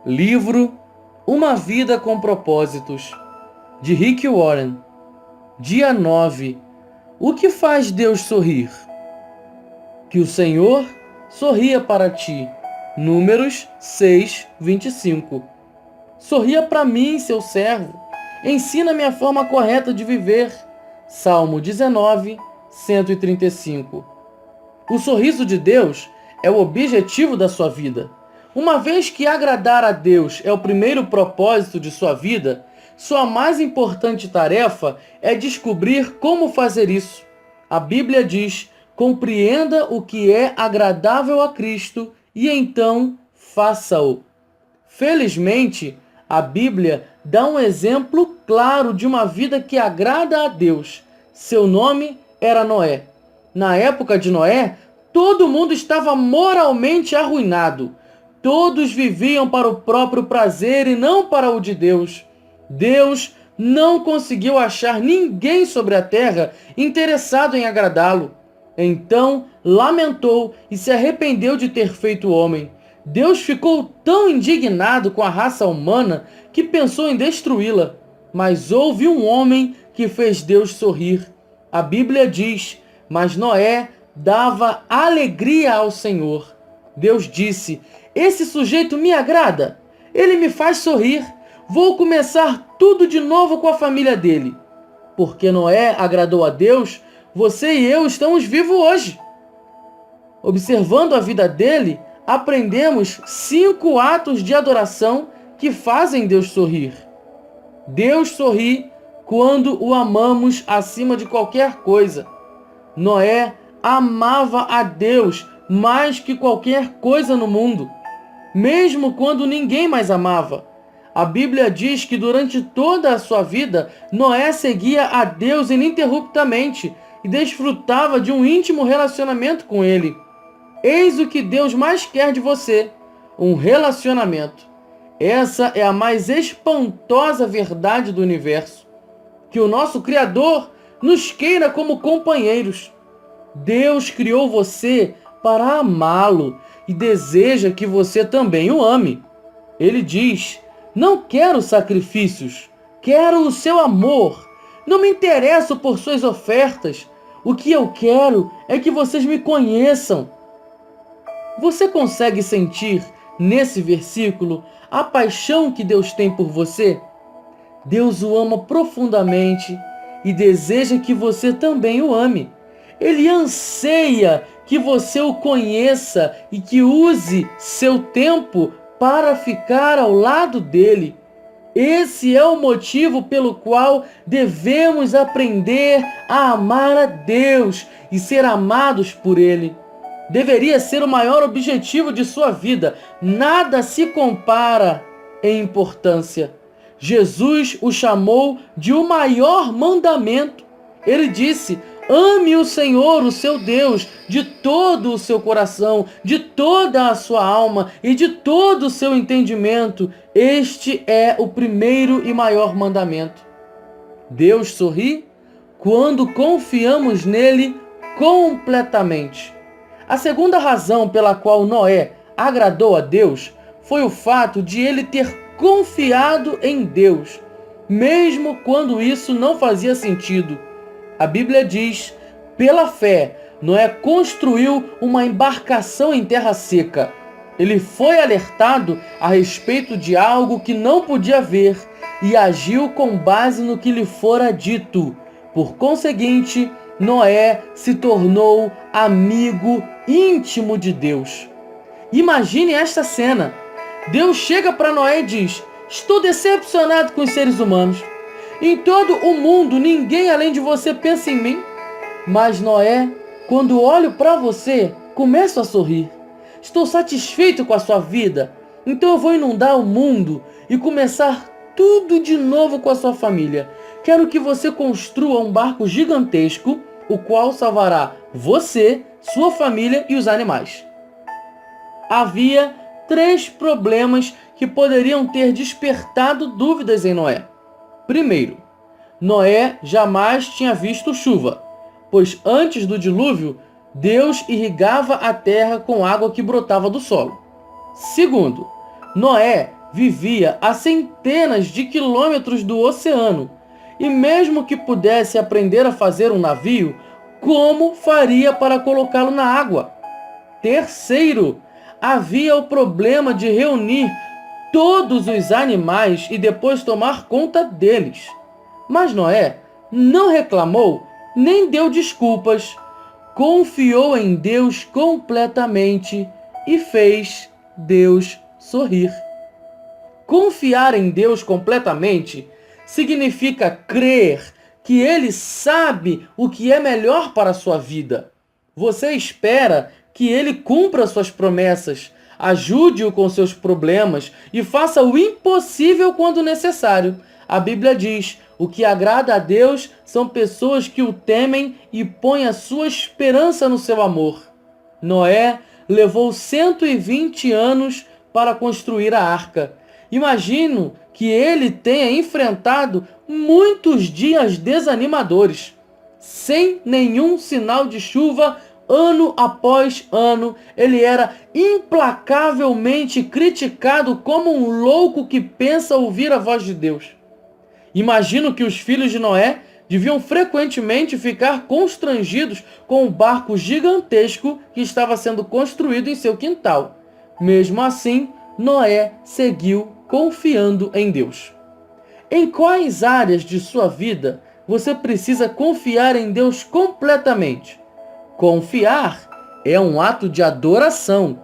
Livro Uma Vida com Propósitos, de Rick Warren. Dia 9. O que faz Deus sorrir? Que o Senhor sorria para ti. Números 6, 25. Sorria para mim, seu servo. Ensina-me a forma correta de viver. Salmo 19, 135. O sorriso de Deus é o objetivo da sua vida. Uma vez que agradar a Deus é o primeiro propósito de sua vida, sua mais importante tarefa é descobrir como fazer isso. A Bíblia diz: compreenda o que é agradável a Cristo e então faça-o. Felizmente, a Bíblia dá um exemplo claro de uma vida que agrada a Deus. Seu nome era Noé. Na época de Noé, todo mundo estava moralmente arruinado. Todos viviam para o próprio prazer e não para o de Deus. Deus não conseguiu achar ninguém sobre a terra interessado em agradá-lo. Então lamentou e se arrependeu de ter feito o homem. Deus ficou tão indignado com a raça humana que pensou em destruí-la. Mas houve um homem que fez Deus sorrir. A Bíblia diz: mas Noé dava alegria ao Senhor. Deus disse: esse sujeito me agrada, ele me faz sorrir. Vou começar tudo de novo com a família dele. Porque Noé agradou a Deus, você e eu estamos vivos hoje. Observando a vida dele, aprendemos 5 atos de adoração que fazem Deus sorrir. Deus sorri quando o amamos acima de qualquer coisa. Noé amava a Deus mais que qualquer coisa no mundo, mesmo quando ninguém mais amava. A Bíblia diz que durante toda a sua vida, Noé seguia a Deus ininterruptamente e desfrutava de um íntimo relacionamento com Ele. Eis o que Deus mais quer de você: um relacionamento. Essa é a mais espantosa verdade do universo. Que o nosso Criador nos queira como companheiros. Deus criou você para amá-lo e deseja que você também o ame. Ele diz: não quero sacrifícios, quero o seu amor. Não me interesso por suas ofertas. O que eu quero é que vocês me conheçam. Você consegue sentir nesse versículo a paixão que Deus tem por você? Deus o ama profundamente e deseja que você também o ame. Ele anseia que você o conheça e que use seu tempo para ficar ao lado dele. Esse é o motivo pelo qual devemos aprender a amar a Deus e ser amados por Ele. Deveria ser o maior objetivo de sua vida. Nada se compara em importância. Jesus o chamou de o maior mandamento. Ele disse: ame o Senhor, o seu Deus, de todo o seu coração, de toda a sua alma e de todo o seu entendimento. Este é o primeiro e maior mandamento. Deus sorri quando confiamos nele completamente. A segunda razão pela qual Noé agradou a Deus foi o fato de ele ter confiado em Deus, mesmo quando isso não fazia sentido. A Bíblia diz: pela fé, Noé construiu uma embarcação em terra seca. Ele foi alertado a respeito de algo que não podia ver e agiu com base no que lhe fora dito. Por conseguinte, Noé se tornou amigo íntimo de Deus. Imagine esta cena. Deus chega para Noé e diz: estou decepcionado com os seres humanos. Em todo o mundo, ninguém além de você pensa em mim. Mas Noé, quando olho para você, começo a sorrir. Estou satisfeito com a sua vida. Então eu vou inundar o mundo e começar tudo de novo com a sua família. Quero que você construa um barco gigantesco, o qual salvará você, sua família e os animais. Havia 3 problemas que poderiam ter despertado dúvidas em Noé. Primeiro, Noé jamais tinha visto chuva, pois antes do dilúvio, Deus irrigava a terra com água que brotava do solo. Segundo, Noé vivia a centenas de quilômetros do oceano, e mesmo que pudesse aprender a fazer um navio, como faria para colocá-lo na água? Terceiro, havia o problema de reunir todos os animais e depois tomar conta deles. Mas Noé não reclamou nem deu desculpas, confiou em Deus completamente e fez Deus sorrir. Confiar em Deus completamente significa crer que Ele sabe o que é melhor para a sua vida. Você espera que Ele cumpra suas promessas, ajude-o com seus problemas e faça o impossível quando necessário. A Bíblia diz: o que agrada a Deus são pessoas que o temem e põem a sua esperança no seu amor. Noé levou 120 anos para construir a arca. Imagino que ele tenha enfrentado muitos dias desanimadores, sem nenhum sinal de chuva. Ano após ano, ele era implacavelmente criticado como um louco que pensa ouvir a voz de Deus. Imagino que os filhos de Noé deviam frequentemente ficar constrangidos com o barco gigantesco que estava sendo construído em seu quintal. Mesmo assim, Noé seguiu confiando em Deus. Em quais áreas de sua vida você precisa confiar em Deus completamente? Confiar é um ato de adoração.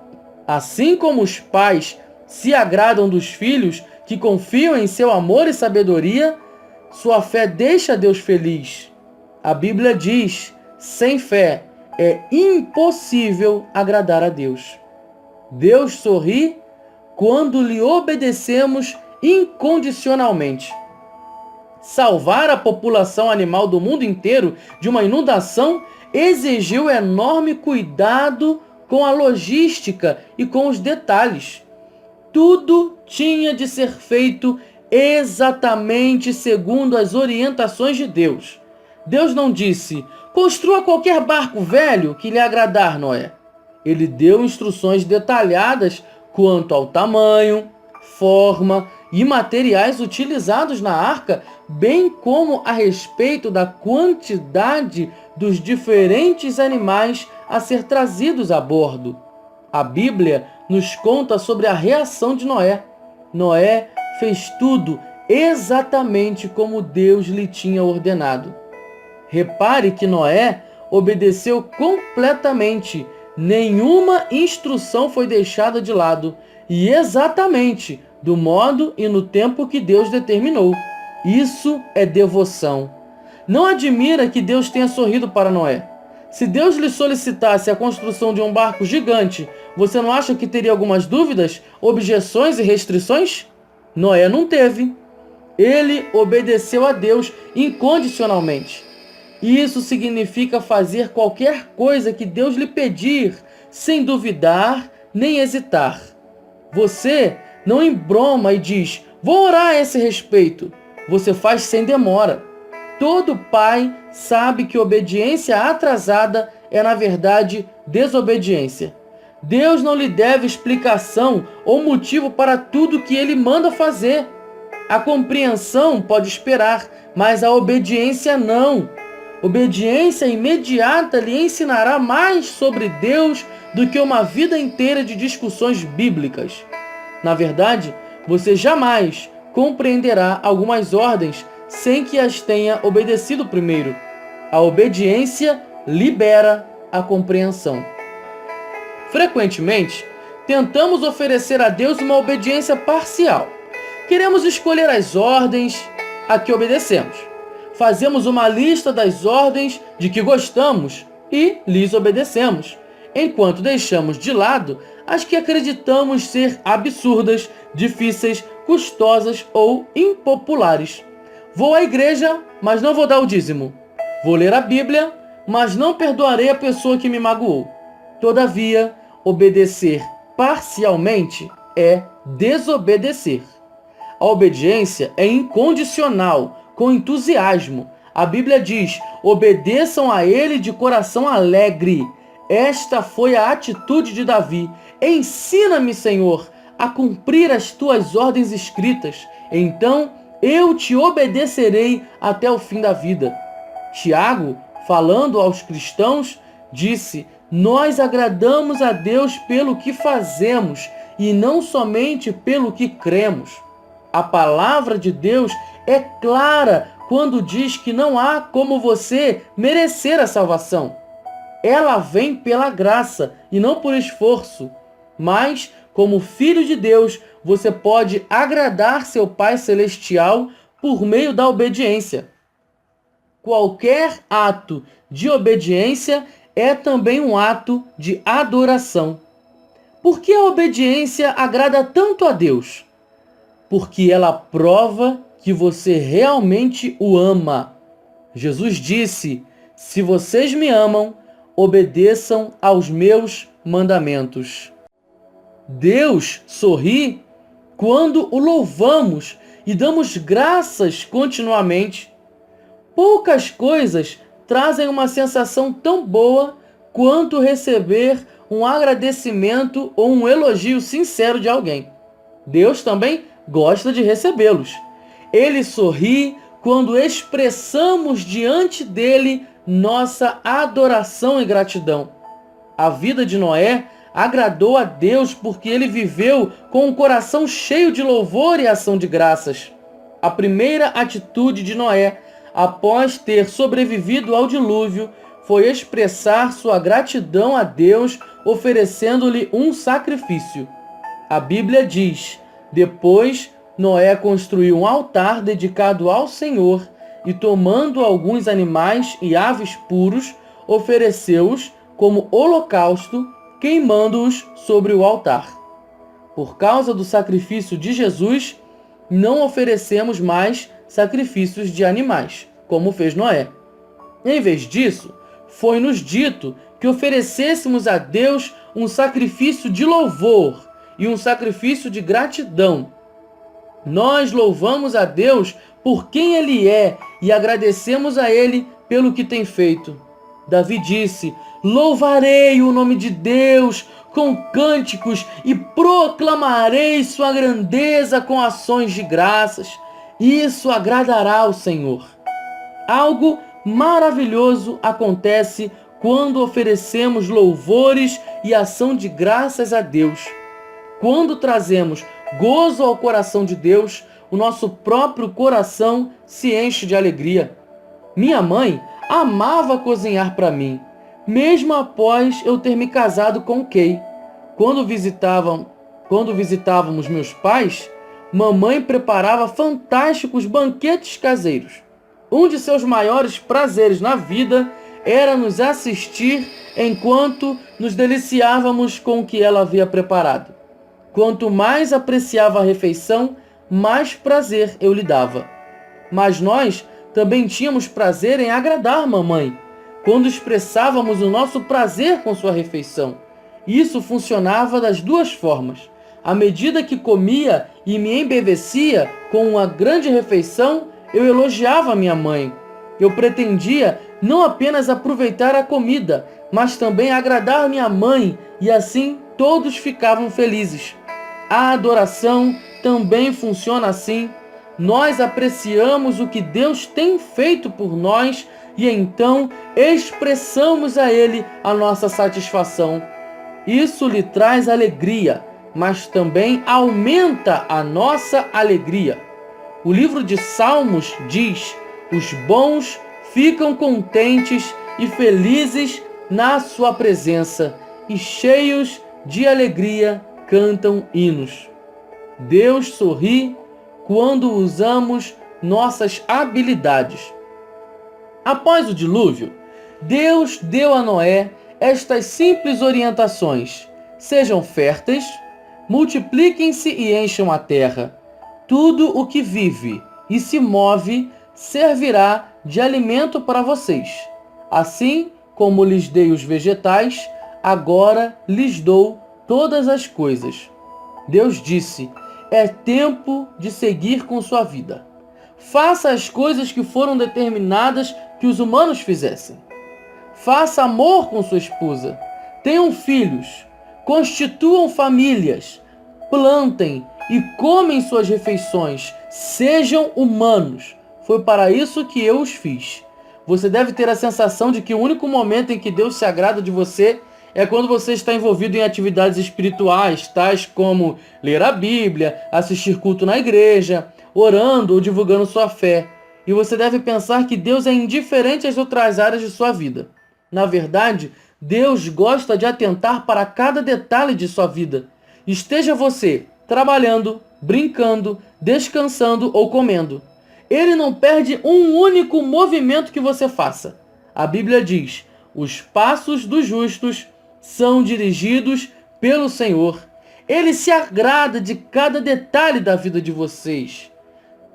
Assim como os pais se agradam dos filhos que confiam em seu amor e sabedoria, sua fé deixa Deus feliz. A Bíblia diz: sem fé é impossível agradar a Deus. Deus sorri quando lhe obedecemos incondicionalmente. Salvar a população animal do mundo inteiro de uma inundação exigiu enorme cuidado com a logística e com os detalhes. Tudo tinha de ser feito exatamente segundo as orientações de Deus. Deus não disse: construa qualquer barco velho que lhe agradar, Noé. Ele deu instruções detalhadas quanto ao tamanho, forma e materiais utilizados na arca, bem como a respeito da quantidade dos diferentes animais a ser trazidos a bordo. A Bíblia nos conta sobre a reação de Noé. Noé fez tudo exatamente como Deus lhe tinha ordenado. Repare que Noé obedeceu completamente. Nenhuma instrução foi deixada de lado, e exatamente do modo e no tempo que Deus determinou. Isso é devoção. Não admira que Deus tenha sorrido para Noé. Se Deus lhe solicitasse a construção de um barco gigante, você não acha que teria algumas dúvidas, objeções e restrições? Noé não teve. Ele obedeceu a Deus incondicionalmente. Isso significa fazer qualquer coisa que Deus lhe pedir, sem duvidar nem hesitar. Você não embroma e diz: vou orar a esse respeito. Você faz sem demora. Todo pai sabe que obediência atrasada é, na verdade, desobediência. Deus não lhe deve explicação ou motivo para tudo que ele manda fazer. A compreensão pode esperar, mas a obediência não. Obediência imediata lhe ensinará mais sobre Deus do que uma vida inteira de discussões bíblicas. Na verdade, você jamais compreenderá algumas ordens sem que as tenha obedecido primeiro. A obediência libera a compreensão. Frequentemente, tentamos oferecer a Deus uma obediência parcial. Queremos escolher as ordens a que obedecemos. Fazemos uma lista das ordens de que gostamos e lhes obedecemos, enquanto deixamos de lado as que acreditamos ser absurdas, difíceis, custosas ou impopulares. Vou à igreja, mas não vou dar o dízimo. Vou ler a Bíblia, mas não perdoarei a pessoa que me magoou. Todavia, obedecer parcialmente é desobedecer. A obediência é incondicional, com entusiasmo. A Bíblia diz: obedeçam a ele de coração alegre. Esta foi a atitude de Davi. Ensina-me, Senhor, a cumprir as tuas ordens escritas, então eu te obedecerei até o fim da vida. Tiago, falando aos cristãos, disse: nós agradamos a Deus pelo que fazemos e não somente pelo que cremos. A palavra de Deus é clara quando diz que não há como você merecer a salvação. Ela vem pela graça e não por esforço. Mas, como filho de Deus, você pode agradar seu Pai Celestial por meio da obediência. Qualquer ato de obediência é também um ato de adoração. Por que a obediência agrada tanto a Deus? Porque ela prova que você realmente o ama. Jesus disse: se vocês me amam, obedeçam aos meus mandamentos. Deus sorri quando o louvamos e damos graças continuamente. Poucas coisas trazem uma sensação tão boa quanto receber um agradecimento ou um elogio sincero de alguém. Deus também gosta de recebê-los. Ele sorri quando expressamos diante dele nossa adoração e gratidão. A vida de Noé agradou a Deus porque ele viveu com um coração cheio de louvor e ação de graças. A primeira atitude de Noé, após ter sobrevivido ao dilúvio, foi expressar sua gratidão a Deus, oferecendo-lhe um sacrifício. A Bíblia diz: depois Noé construiu um altar dedicado ao Senhor e, tomando alguns animais e aves puros, ofereceu-os como holocausto, queimando-os sobre o altar. Por causa do sacrifício de Jesus, não oferecemos mais sacrifícios de animais, como fez Noé. Em vez disso, foi-nos dito que oferecêssemos a Deus um sacrifício de louvor e um sacrifício de gratidão. Nós louvamos a Deus por quem Ele é e agradecemos a Ele pelo que tem feito. Davi disse: louvarei o nome de Deus com cânticos e proclamarei sua grandeza com ações de graças. Isso agradará ao Senhor. Algo maravilhoso acontece quando oferecemos louvores e ação de graças a Deus. Quando trazemos gozo ao coração de Deus, o nosso próprio coração se enche de alegria. Minha mãe amava cozinhar para mim, mesmo após eu ter me casado com Kay. Quando visitávamos meus pais, mamãe preparava fantásticos banquetes caseiros. Um de seus maiores prazeres na vida era nos assistir enquanto nos deliciávamos com o que ela havia preparado. Quanto mais apreciava a refeição, mais prazer eu lhe dava. Mas nós também tínhamos prazer em agradar mamãe, quando expressávamos o nosso prazer com sua refeição. Isso funcionava das duas formas. À medida que comia e me embevecia com uma grande refeição, eu elogiava minha mãe. Eu pretendia não apenas aproveitar a comida, mas também agradar minha mãe, e assim todos ficavam felizes. A adoração também funciona assim. Nós apreciamos o que Deus tem feito por nós e então expressamos a Ele a nossa satisfação. Isso lhe traz alegria, mas também aumenta a nossa alegria. O livro de Salmos diz: os bons ficam contentes e felizes na sua presença, e cheios de alegria cantam hinos. Deus sorri quando usamos nossas habilidades. Após o dilúvio, Deus deu a Noé estas simples orientações: sejam férteis, multipliquem-se e encham a terra. Tudo o que vive e se move servirá de alimento para vocês. Assim como lhes dei os vegetais, agora lhes dou todas as coisas. Deus disse: é tempo de seguir com sua vida. Faça as coisas que foram determinadas que os humanos fizessem. Faça amor com sua esposa. Tenham filhos. Constituam famílias. plantem e comem suas refeições, sejam humanos. Foi para isso que eu os fiz. Você deve ter a sensação de que o único momento em que Deus se agrada de você é quando você está envolvido em atividades espirituais, tais como ler a Bíblia, assistir culto na igreja, orando ou divulgando sua fé. E você deve pensar que Deus é indiferente às outras áreas de sua vida. Na verdade, Deus gosta de atentar para cada detalhe de sua vida. Esteja você trabalhando, brincando, descansando ou comendo. Ele não perde um único movimento que você faça. A Bíblia diz: os passos dos justos são dirigidos pelo Senhor. Ele se agrada de cada detalhe da vida de vocês.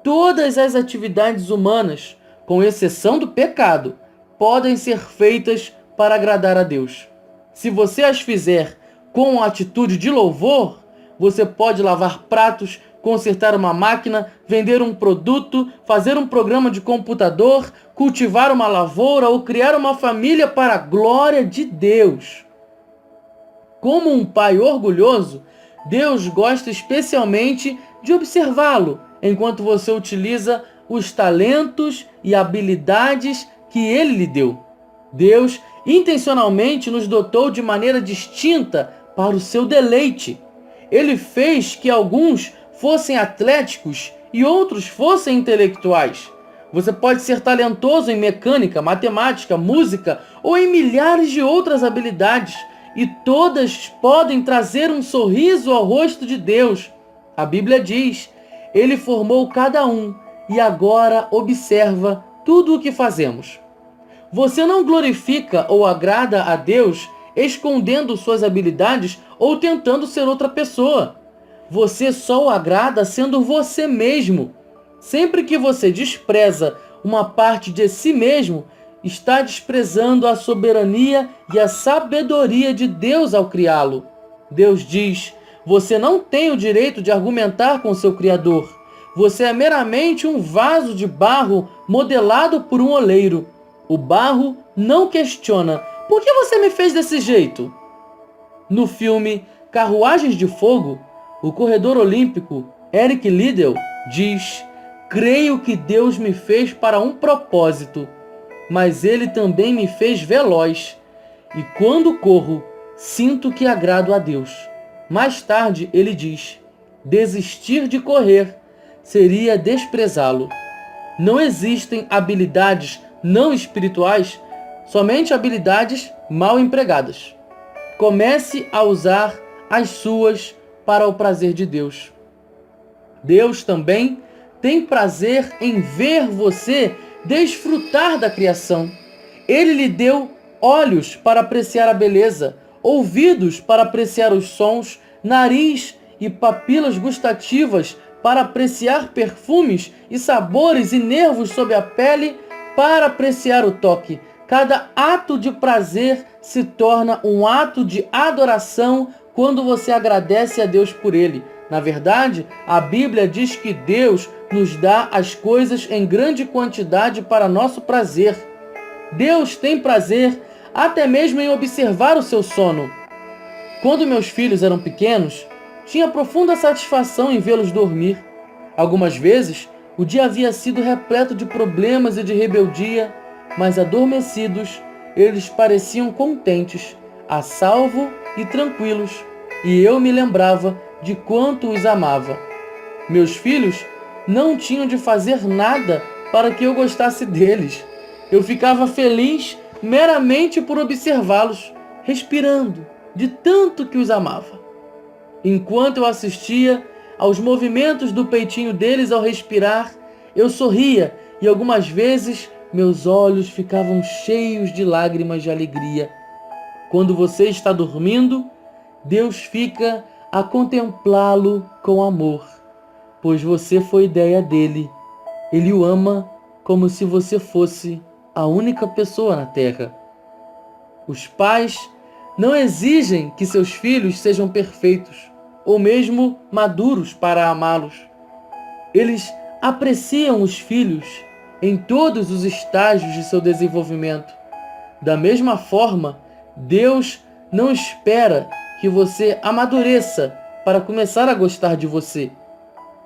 Todas as atividades humanas, com exceção do pecado, podem ser feitas para agradar a Deus. Se você as fizer com atitude de louvor, você pode lavar pratos, consertar uma máquina, vender um produto, fazer um programa de computador, cultivar uma lavoura ou criar uma família para a glória de Deus. Como um pai orgulhoso, Deus gosta especialmente de observá-lo enquanto você utiliza os talentos e habilidades que ele lhe deu. Deus intencionalmente nos dotou de maneira distinta para o seu deleite. Ele fez que alguns fossem atléticos e outros fossem intelectuais. Você pode ser talentoso em mecânica, matemática, música ou em milhares de outras habilidades, e todas podem trazer um sorriso ao rosto de Deus. A Bíblia diz: Ele formou cada um e agora observa tudo o que fazemos. Você não glorifica ou agrada a Deus escondendo suas habilidades ou tentando ser outra pessoa. Você só o agrada sendo você mesmo. Sempre que você despreza uma parte de si mesmo, está desprezando a soberania e a sabedoria de Deus ao criá-lo. Deus diz: você não tem o direito de argumentar com seu Criador. Você é meramente um vaso de barro modelado por um oleiro. O barro não questiona: por que você me fez desse jeito? No filme Carruagens de Fogo, o corredor olímpico Eric Liddell diz: creio que Deus me fez para um propósito, mas Ele também me fez veloz. E quando corro, sinto que agrado a Deus. Mais tarde ele diz: desistir de correr seria desprezá-lo. Não existem habilidades não espirituais, somente habilidades mal empregadas. Comece a usar as suas para o prazer de Deus. Deus também tem prazer em ver você desfrutar da criação. Ele lhe deu olhos para apreciar a beleza, ouvidos para apreciar os sons, nariz e papilas gustativas para apreciar perfumes e sabores, e nervos sob a pele para apreciar o toque. Cada ato de prazer se torna um ato de adoração quando você agradece a Deus por ele. Na verdade, a Bíblia diz que Deus nos dá as coisas em grande quantidade para nosso prazer. Deus tem prazer até mesmo em observar o seu sono. Quando meus filhos eram pequenos, tinha profunda satisfação em vê-los dormir. Algumas vezes, o dia havia sido repleto de problemas e de rebeldia, mas adormecidos, eles pareciam contentes, a salvo e tranquilos, e eu me lembrava de quanto os amava. Meus filhos não tinham de fazer nada para que eu gostasse deles. Eu ficava feliz meramente por observá-los, respirando, de tanto que os amava. Enquanto eu assistia aos movimentos do peitinho deles ao respirar, eu sorria e algumas vezes meus olhos ficavam cheios de lágrimas de alegria. Quando você está dormindo, Deus fica a contemplá-lo com amor, pois você foi ideia dele. Ele o ama como se você fosse a única pessoa na terra. Os pais não exigem que seus filhos sejam perfeitos ou mesmo maduros para amá-los. Eles apreciam os filhos em todos os estágios de seu desenvolvimento. Da mesma forma, Deus não espera que você amadureça para começar a gostar de você.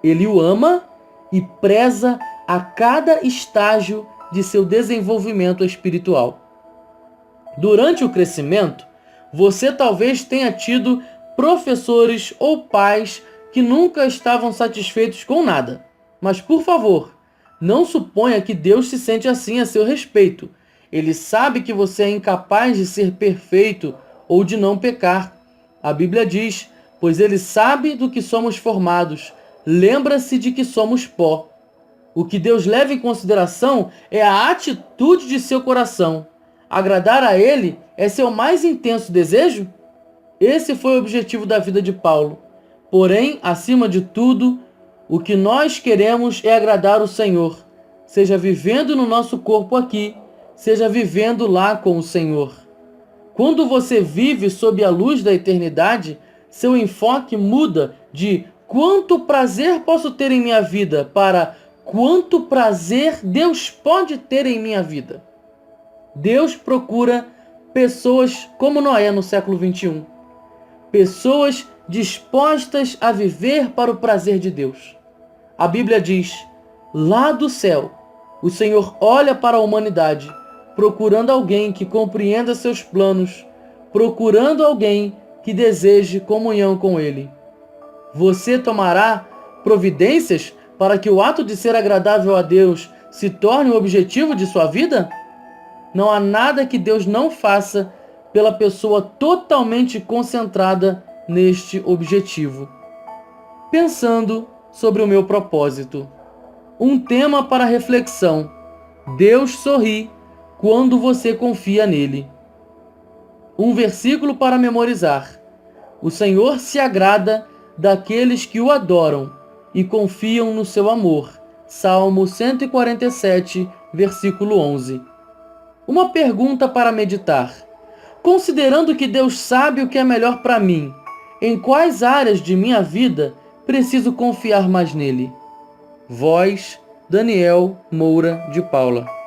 Ele o ama e preza a cada estágio de seu desenvolvimento espiritual. Durante o crescimento, você talvez tenha tido professores ou pais que nunca estavam satisfeitos com nada. Mas, por favor, não suponha que Deus se sente assim a seu respeito. Ele sabe que você é incapaz de ser perfeito ou de não pecar. A Bíblia diz: pois Ele sabe do que somos formados, lembra-se de que somos pó. O que Deus leva em consideração é a atitude de seu coração. Agradar a Ele é seu mais intenso desejo? Esse foi o objetivo da vida de Paulo. Porém, acima de tudo, o que nós queremos é agradar o Senhor, seja vivendo no nosso corpo aqui, seja vivendo lá com o Senhor. Quando você vive sob a luz da eternidade, seu enfoque muda de quanto prazer posso ter em minha vida para quanto prazer Deus pode ter em minha vida. Deus procura pessoas como Noé no século 21. Pessoas dispostas a viver para o prazer de Deus. A Bíblia diz: lá do céu, o Senhor olha para a humanidade, procurando alguém que compreenda seus planos, procurando alguém que deseje comunhão com Ele. Você tomará providências para que o ato de ser agradável a Deus se torne o objetivo de sua vida? Não há nada que Deus não faça pela pessoa totalmente concentrada neste objetivo. Pensando sobre o meu propósito. Um tema para reflexão. Deus sorri quando você confia nele. Um versículo para memorizar. O Senhor se agrada daqueles que o adoram e confiam no seu amor. Salmo 147, versículo 11. Uma pergunta para meditar. Considerando que Deus sabe o que é melhor para mim, em quais áreas de minha vida preciso confiar mais nele? Voz, Daniel Moura de Paula.